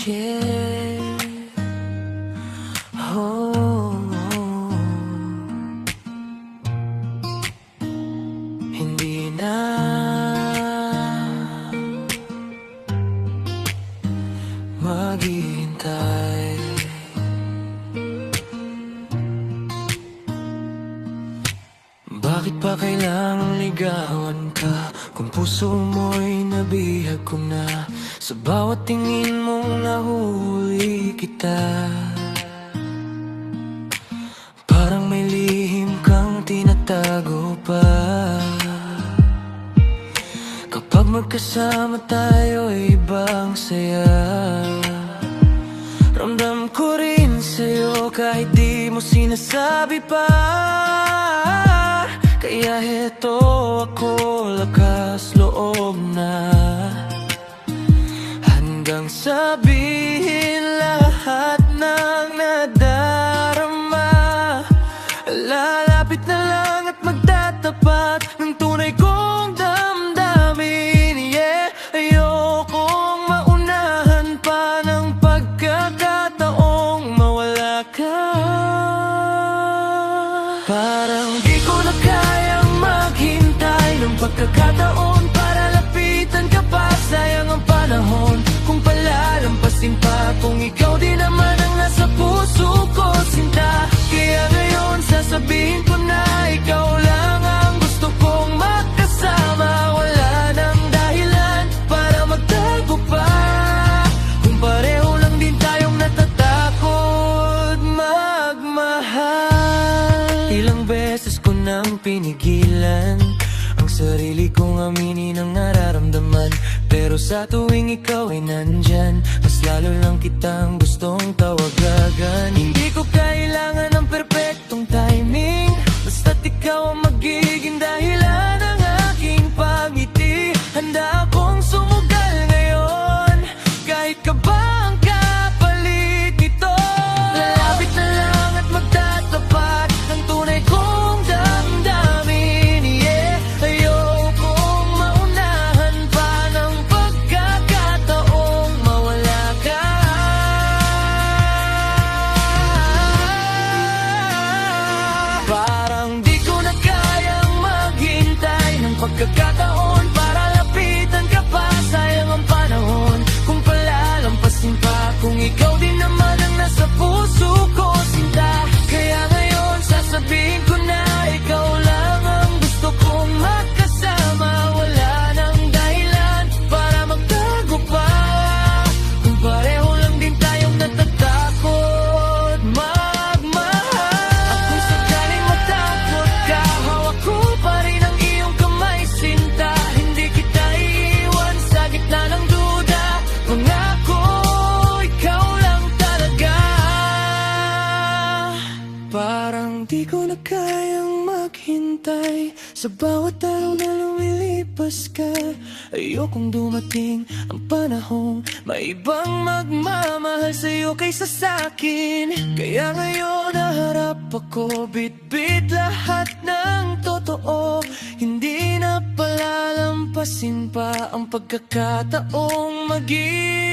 Yeah. Oh. Hindi na maghihintay. Bakit pa kailangang ligawan ka kung puso mo'y nabihag ko na? Sa bawat tingin mong nahuli kita, parang may lihim kang tinatago pa. Kapag magkasama tayo ay ibang saya. Ramdam ko rin sa'yo kahit di mo sinasabi pa. Kaya heto ako, lakas loob na, hanggang sabihin lahat ng nadarama. Lalapit na lang at magtatapat ng tunay kong damdamin. Yeah, ayokong maunahan pa ng pagkakataong mawala ka. Parang di ko na kayang maghintay ng pagkakataon para lapitan ka pa. Sayang ang panahon kung palalampasin pa, kung ikaw din naman ang nasa puso ko, sinta. Kaya ngayon sasabihin ko na ikaw lang ang gusto kong makasama. Wala nang dahilan para magtago pa, kung pareho lang din tayong natatakot magmahal. Ilang beses ko nang pinigilan ang sarili kong aminin ang nararamdaman, pero sa tuwing ikaw ay nandyan, mas lalo lang kitang gustong tawagan. Hindi ko kailangan ng perpektong timing, basta't ikaw ang magiging dahilan ng aking pagngiti. Handa akong sumugal ngayon, kahit ka ba ang kapalit nito. Lalapit na lang at magtatapat ng tunay kong damdamin. Yeah, ayokong maunahan pa ng pagkakataong mawala ka. Parang di ko na kayang maghintay ng pagkakataon para lapitan ka pa. Sayang ang panahon kung palalampasin pa, kung ikaw din naman ang nasa puso ko, sinta. Kaya ngayon sasabihin ko na ikaw lang ang gusto kong makasama. Wala nang dahilan para magtago pa, kung pareho lang din tayong natatakot magmahal. At kung sakaling matakot ka, hawak ko pa rin ang iyong kamay, sinta. Hindi kita iiwan sa gitna ng duda. Pangako, ikaw lang talaga. Parang di ko na kayang maghintay sa bawat araw na lumilipas ka. Ayokong dumating ang panahong may ibang magmamahal sa'yo kaysa sa'kin. Kaya ngayon naharap ako, bit-bit lahat ng totoo. Hindi na palalampasin pa ang pagkakataong maging